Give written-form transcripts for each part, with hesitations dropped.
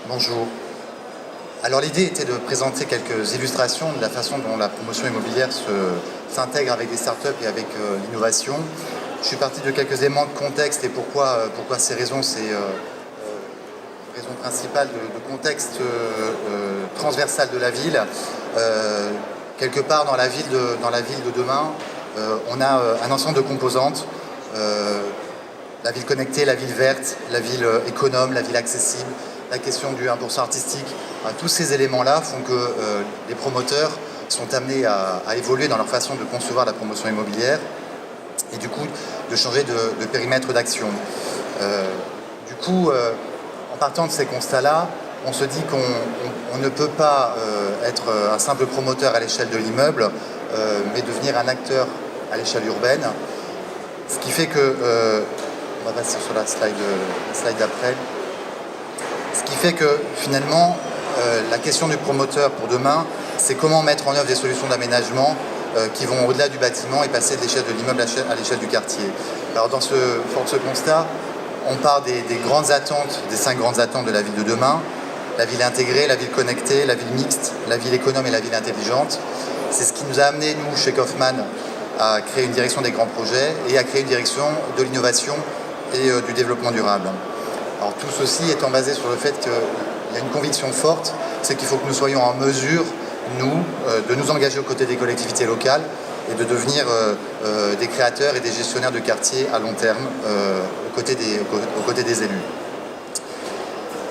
Bonjour. Alors l'idée était de présenter quelques illustrations de la façon dont la promotion immobilière s'intègre avec les startups et avec l'innovation. Je suis parti de quelques éléments de contexte et pourquoi ces raisons, c'est raison principale de contexte transversal de la ville. Quelque part dans la ville de demain, on a un ensemble de composantes. La ville connectée, la ville verte, la ville économe, la ville accessible, la question du 1% artistique. Tous ces éléments-là font que les promoteurs sont amenés à évoluer dans leur façon de concevoir la promotion immobilière et du coup de changer de périmètre d'action. En partant de ces constats-là, on se dit qu'on ne peut pas être un simple promoteur à l'échelle de l'immeuble, mais devenir un acteur à l'échelle urbaine. Ce qui fait que, on va passer sur la slide d'après, ce qui fait que finalement, la question du promoteur pour demain, c'est comment mettre en œuvre des solutions d'aménagement qui vont au-delà du bâtiment et passer de l'échelle de l'immeuble à l'échelle du quartier. Alors fort de ce constat, on part des grandes attentes, des 5 grandes attentes de la ville de demain: la ville intégrée, la ville connectée, la ville mixte, la ville économe et la ville intelligente. C'est ce qui nous a amené, nous, chez Kaufman, à créer une direction des grands projets et à créer une direction de l'innovation et du développement durable. Alors tout ceci étant basé sur le fait qu'il y a une conviction forte, c'est qu'il faut que nous soyons en mesure, de nous engager aux côtés des collectivités locales et de devenir des créateurs et des gestionnaires de quartiers à long terme aux côtés des élus.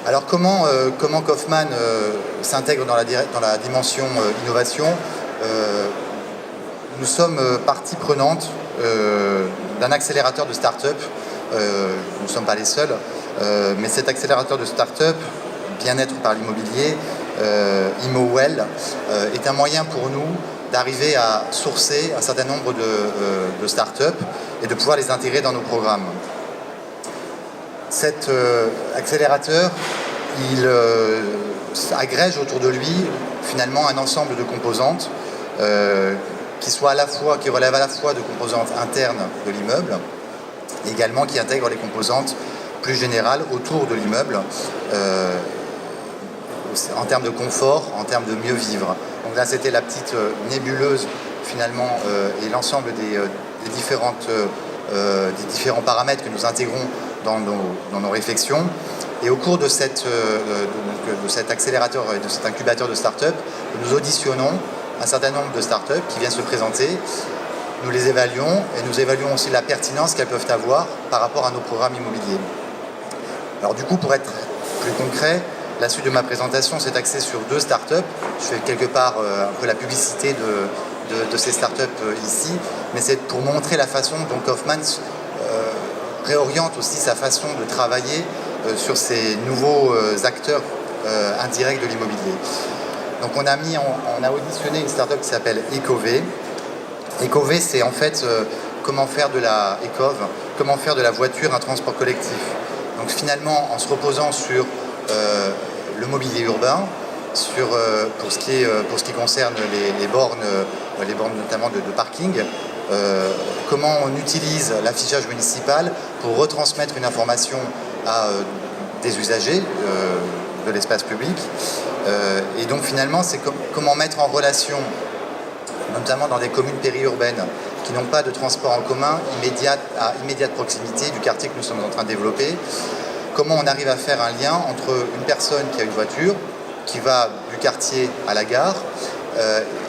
Alors comment Kaufman s'intègre dans la dimension innovation? Nous sommes partie prenante d'un accélérateur de start-up. Nous ne sommes pas les seuls, mais cet accélérateur de start-up, bien-être par l'immobilier, ImoWell, est un moyen pour nous d'arriver à sourcer un certain nombre de start-up et de pouvoir les intégrer dans nos programmes. Cet accélérateur, il agrège autour de lui finalement un ensemble de composantes qui relèvent à la fois de composantes internes de l'immeuble et également qui intègrent les composantes plus générales autour de l'immeuble en termes de confort, en termes de mieux vivre. Donc là, c'était la petite nébuleuse finalement et l'ensemble des différents paramètres que nous intégrons dans nos réflexions. Et au cours de cet accélérateur et de cet incubateur de start-up, nous auditionnons un certain nombre de start-up qui viennent se présenter. Nous les évaluons et nous évaluons aussi la pertinence qu'elles peuvent avoir par rapport à nos programmes immobiliers. Alors du coup, pour être plus concret, la suite de ma présentation s'est axée sur 2 start-up. Je fais quelque part un peu la publicité de ces start-up ici, mais c'est pour montrer la façon dont Kaufman réoriente aussi sa façon de travailler sur ces nouveaux acteurs indirects de l'immobilier. Donc on a auditionné une start-up qui s'appelle Ecov. Ecov, c'est en fait comment faire de la voiture un transport collectif. Donc finalement, en se reposant sur le mobilier urbain, pour ce qui concerne les bornes notamment de parking, comment on utilise l'affichage municipal pour retransmettre une information à des usagers de l'espace public. Et donc finalement, c'est comment mettre en relation, notamment dans des communes périurbaines qui n'ont pas de transport en commun à immédiate proximité du quartier que nous sommes en train de développer, comment on arrive à faire un lien entre une personne qui a une voiture, qui va du quartier à la gare,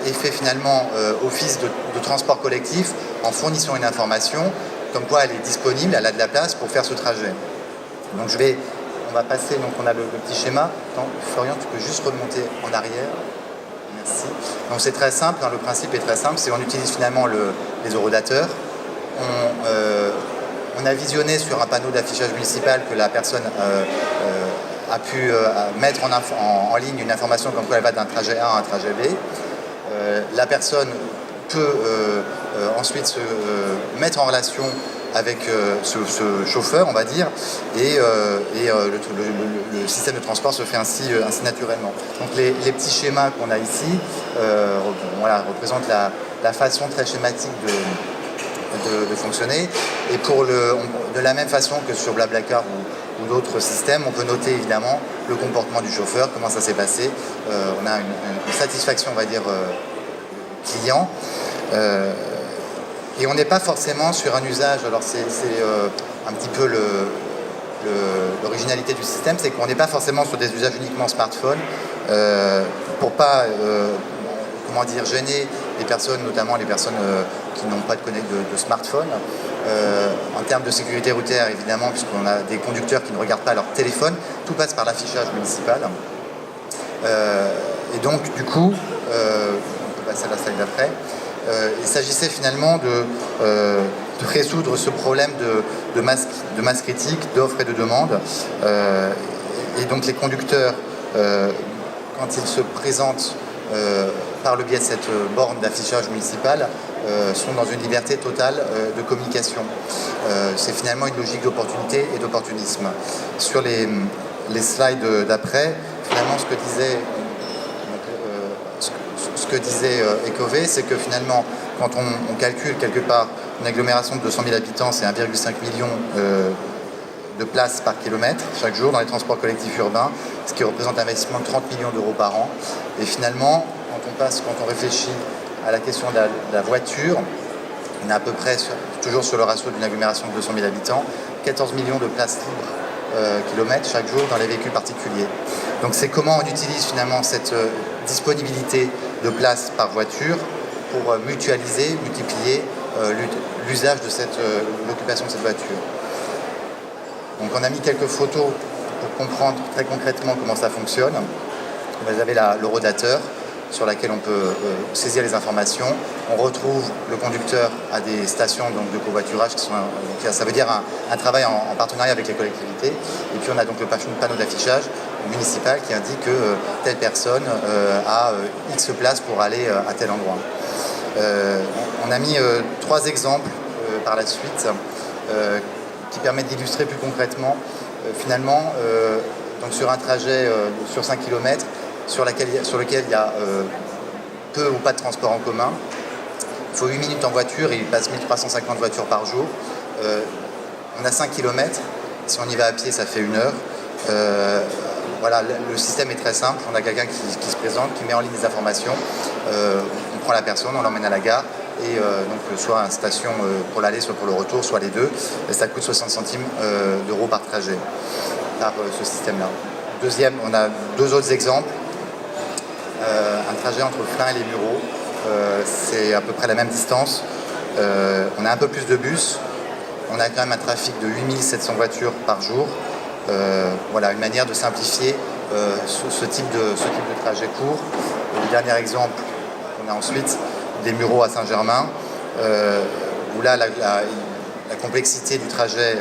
et fait finalement office de transport collectif en fournissant une information comme quoi elle est disponible, elle a de la place pour faire ce trajet. Donc on va passer, donc on a le petit schéma. Attends, Florian, tu peux juste remonter en arrière. Merci. Donc c'est très simple, le principe est très simple, c'est qu'on utilise finalement les horodateurs. On a visionné sur un panneau d'affichage municipal que la personne a pu mettre en ligne une information comme quoi elle va d'un trajet A à un trajet B. La personne peut ensuite se mettre en relation avec ce chauffeur, on va dire, et le système de transport se fait ainsi naturellement. Donc les petits schémas qu'on a ici représentent la façon très schématique de fonctionner. Et de la même façon que sur Blablacar ou ou d'autres systèmes, on peut noter évidemment le comportement du chauffeur, comment ça s'est passé. On a une satisfaction, on va dire, client. Et on n'est pas forcément sur un usage, alors c'est un petit peu l'originalité du système, c'est qu'on n'est pas forcément sur des usages uniquement smartphone, pour pas comment dire, gêner les personnes, notamment les personnes qui n'ont pas de smartphone. En termes de sécurité routière, évidemment, puisqu'on a des conducteurs qui ne regardent pas leur téléphone, tout passe par l'affichage municipal. Et donc, du coup, on peut passer à la slide d'après. Il s'agissait finalement de résoudre ce problème de masse critique, d'offres et de demandes. Et donc les conducteurs, quand ils se présentent par le biais de cette borne d'affichage municipal, sont dans une liberté totale de communication. C'est finalement une logique d'opportunité et d'opportunisme. Sur les slides d'après, finalement ce que disait Ecovée, c'est que finalement, quand on calcule quelque part une agglomération de 200 000 habitants, c'est 1,5 million de places par kilomètre chaque jour dans les transports collectifs urbains, ce qui représente un investissement de 30 millions d'euros par an. Et finalement, quand on réfléchit à la question de la voiture, on est à peu près toujours sur le ratio d'une agglomération de 200 000 habitants, 14 millions de places libres kilomètres chaque jour dans les véhicules particuliers. Donc c'est comment on utilise finalement cette disponibilité de places par voiture pour mutualiser, multiplier l'usage de l'occupation de cette voiture. Donc on a mis quelques photos pour comprendre très concrètement comment ça fonctionne. Vous avez le rodateur sur laquelle on peut saisir les informations. On retrouve le conducteur à des stations donc, de covoiturage, ça veut dire un travail en partenariat avec les collectivités. Et puis on a donc le panneau d'affichage municipal qui indique que telle personne a X places pour aller à tel endroit. On a mis 3 exemples par la suite qui permettent d'illustrer plus concrètement finalement donc sur un trajet sur 5 km sur lequel il y a peu ou pas de transport en commun. Il faut 8 minutes en voiture et il passe 1350 voitures par jour. On a 5 km, si on y va à pied ça fait 1 heure. Voilà, le système est très simple, on a quelqu'un qui se présente, qui met en ligne des informations, on prend la personne, on l'emmène à la gare et donc soit à une station pour l'aller, soit pour le retour, soit les deux, et ça coûte 60 centimes d'euros par trajet, par ce système-là. Deuxième, on a 2 autres exemples. Un trajet entre Flins et les Mureaux, c'est à peu près la même distance. On a un peu plus de bus, on a quand même un trafic de 8700 voitures par jour. Voilà, une manière de simplifier ce type de trajet court. Et le dernier exemple qu'on a ensuite, des Mureaux à Saint-Germain, où là la complexité du trajet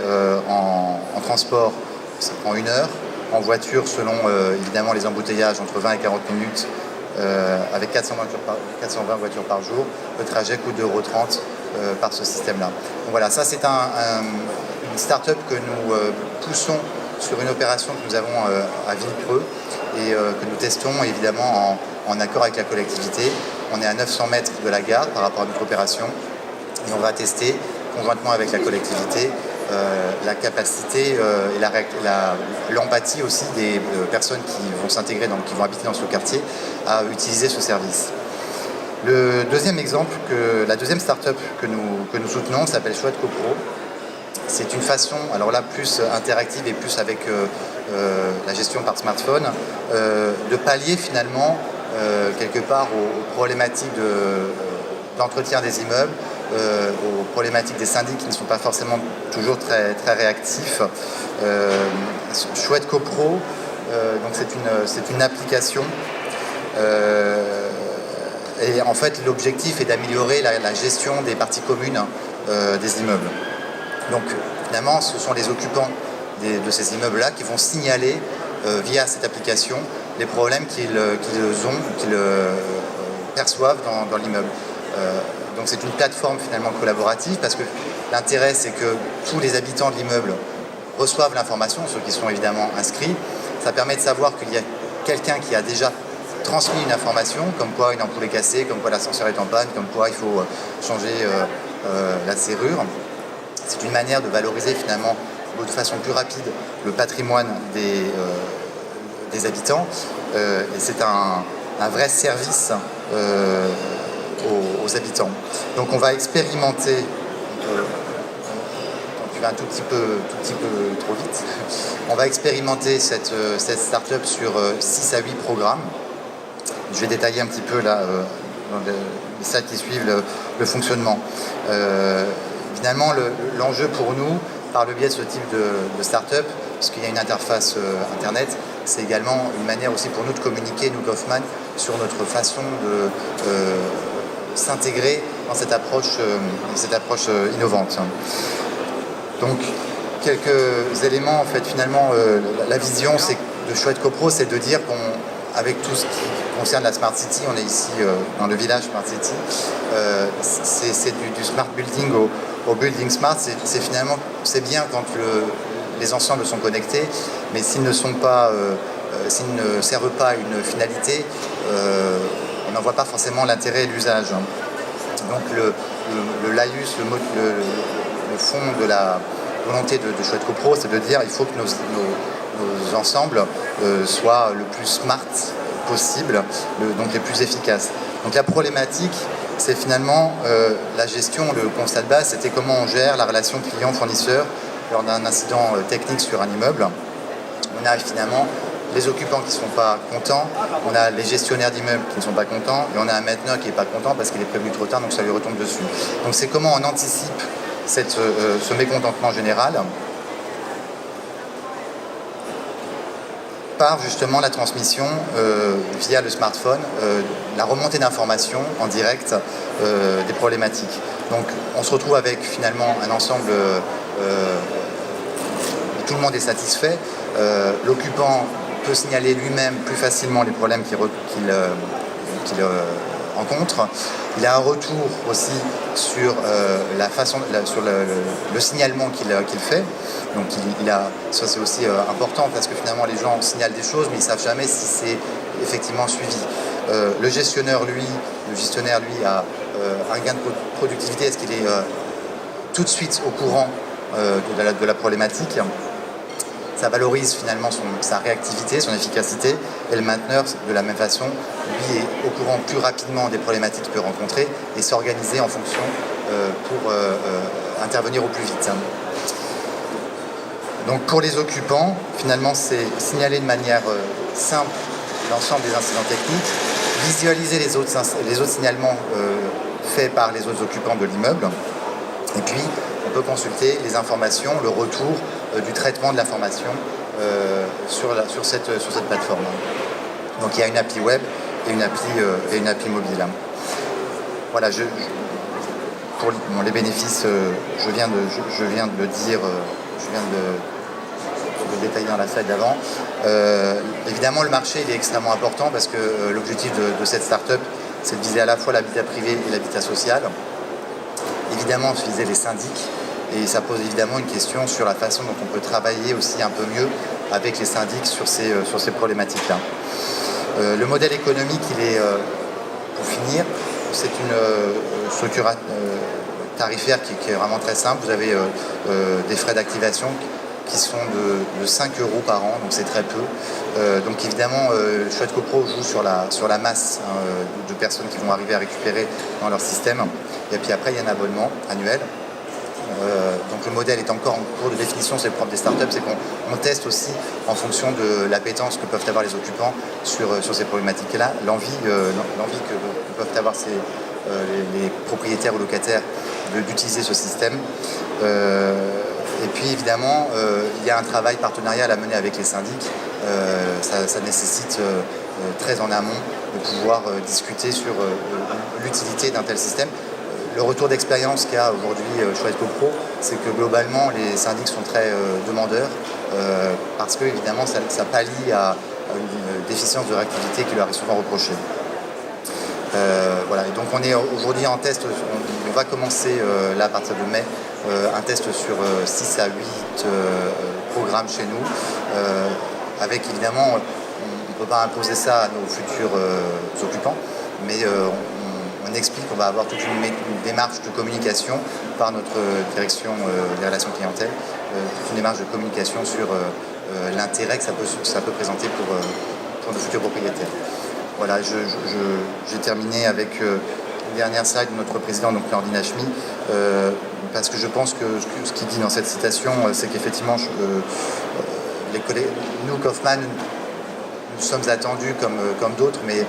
en transport, ça prend 1 heure. En voiture, selon évidemment les embouteillages, entre 20 et 40 minutes, avec 420 voitures par jour, le trajet coûte 2,30 € par ce système-là. Donc voilà, ça c'est une start-up que nous poussons sur une opération que nous avons à Villepreux et que nous testons évidemment en accord avec la collectivité. On est à 900 mètres de la gare par rapport à notre opération et on va tester conjointement avec la collectivité la capacité et l'empathie aussi des personnes qui vont s'intégrer, qui vont habiter dans ce quartier, à utiliser ce service. Le deuxième exemple, la deuxième start-up que nous soutenons s'appelle Chouette CoPro. C'est une façon, alors là plus interactive et plus avec la gestion par smartphone, de pallier finalement quelque part aux problématiques d'entretien des immeubles, aux problématiques des syndics qui ne sont pas forcément toujours très, très réactifs. Chouette CoPro, donc c'est une application et en fait l'objectif est d'améliorer la gestion des parties communes des immeubles. Donc finalement ce sont les occupants de ces immeubles-là qui vont signaler via cette application les problèmes qu'ils perçoivent dans l'immeuble. Donc c'est une plateforme finalement collaborative parce que l'intérêt c'est que tous les habitants de l'immeuble reçoivent l'information, ceux qui sont évidemment inscrits. Ça permet de savoir qu'il y a quelqu'un qui a déjà transmis une information, comme quoi une ampoule est cassée, comme quoi l'ascenseur est en panne, comme quoi il faut changer la serrure. C'est une manière de valoriser finalement de façon plus rapide le patrimoine des habitants. Et c'est un vrai service aux habitants. Donc on va expérimenter, tu vas un tout petit peu trop vite, on va expérimenter cette start-up sur 6 à 8 programmes. Je vais détailler un petit peu là, dans les slides qui suivent le fonctionnement. Finalement, l'enjeu pour nous, par le biais de ce type de start-up, puisqu'il y a une interface Internet, c'est également une manière aussi pour nous de communiquer, nous Kaufman, sur notre façon de s'intégrer dans cette approche innovante. Donc, quelques éléments, en fait, finalement, la vision de Chouette CoPro, c'est de dire qu'avec tout ce qui concerne la Smart City, on est ici dans le village Smart City, c'est du Smart Building au Building Smart, c'est bien quand les ensembles sont connectés, mais s'ils ne servent pas à une finalité, on n'en voit pas forcément l'intérêt et l'usage. Donc le laïus, le fond de la volonté de Chouette CoPro, c'est de dire il faut que nos ensembles soient le plus smart possible, donc les plus efficaces. Donc la problématique, c'est finalement la gestion, le constat de base, c'était comment on gère la relation client-fournisseur lors d'un incident technique sur un immeuble. On a finalement les occupants qui ne sont pas contents, on a les gestionnaires d'immeubles qui ne sont pas contents, et on a un mainteneur qui n'est pas content parce qu'il est prévenu trop tard, donc ça lui retombe dessus. Donc c'est comment on anticipe ce mécontentement général par justement la transmission via le smartphone, la remontée d'informations en direct des problématiques. Donc on se retrouve avec finalement un ensemble où tout le monde est satisfait. L'occupant peut signaler lui-même plus facilement les problèmes qu'il rencontre. Il a un retour aussi sur le signalement qu'il fait. Donc ça c'est aussi important parce que finalement les gens signalent des choses mais ils ne savent jamais si c'est effectivement suivi. Le gestionnaire lui a un gain de productivité. Est-ce qu'il est tout de suite au courant de la problématique? Ça valorise finalement sa réactivité, son efficacité, et le mainteneur, de la même façon, lui est au courant plus rapidement des problématiques qu'il peut rencontrer et s'organiser en fonction pour intervenir au plus vite. Donc pour les occupants, finalement, c'est signaler de manière simple l'ensemble des incidents techniques, visualiser les autres signalements faits par les autres occupants de l'immeuble, et puis on peut consulter les informations, le retour du traitement de l'information sur cette plateforme. Donc il y a une appli web et une appli mobile. Voilà, pour les bénéfices, je viens de le dire, je viens de le détailler dans la slide d'avant. Évidemment, le marché il est extrêmement important parce que l'objectif de cette start-up, c'est de viser à la fois l'habitat privé et l'habitat social. Évidemment, viser les syndics. Et ça pose évidemment une question sur la façon dont on peut travailler aussi un peu mieux avec les syndics sur ces problématiques-là. Le modèle économique, pour finir, c'est une structure tarifaire qui est vraiment très simple. Vous avez des frais d'activation qui sont de 5 € par an, donc c'est très peu. Donc évidemment, Chouette CoPro joue sur la masse de personnes qui vont arriver à récupérer dans leur système. Et puis après, il y a un abonnement annuel. Donc le modèle est encore en cours de définition, c'est le propre des startups, c'est qu'on teste aussi en fonction de l'appétence que peuvent avoir les occupants sur ces problématiques-là, l'envie que peuvent avoir les propriétaires ou locataires d'utiliser ce système. Et puis évidemment, il y a un travail partenarial à mener avec les syndics. Ça nécessite très en amont de pouvoir discuter sur l'utilité d'un tel système. Le retour d'expérience qu'a aujourd'hui Chouette CoPro, c'est que globalement les syndics sont très demandeurs parce que évidemment ça pallie à une déficience de réactivité qui leur est souvent reprochée. Voilà, et donc on est aujourd'hui en test, on va commencer là à partir de mai un test sur 6 à 8 programmes chez nous, avec évidemment, on ne peut pas imposer ça à nos futurs occupants, mais on on explique qu'on va avoir toute une démarche de communication par notre direction des relations clientèle, toute une démarche de communication sur l'intérêt que ça peut présenter pour nos futurs propriétaires. Voilà, j'ai terminé avec une dernière slide de notre président, donc Nordine Hachmi, parce que je pense que ce qu'il dit dans cette citation, c'est qu'effectivement, nous, Kaufman, nous sommes attendus comme d'autres, mais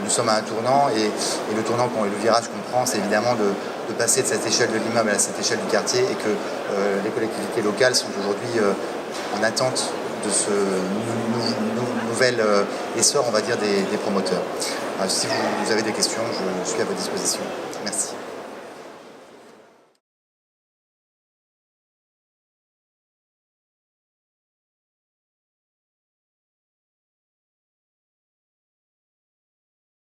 nous sommes à un tournant, et le tournant, le virage qu'on prend, c'est évidemment de passer de cette échelle de l'immeuble à cette échelle du quartier, et que les collectivités locales sont aujourd'hui en attente de ce nouvel essor, on va dire, des promoteurs. Si vous avez des questions, je suis à votre disposition. Merci.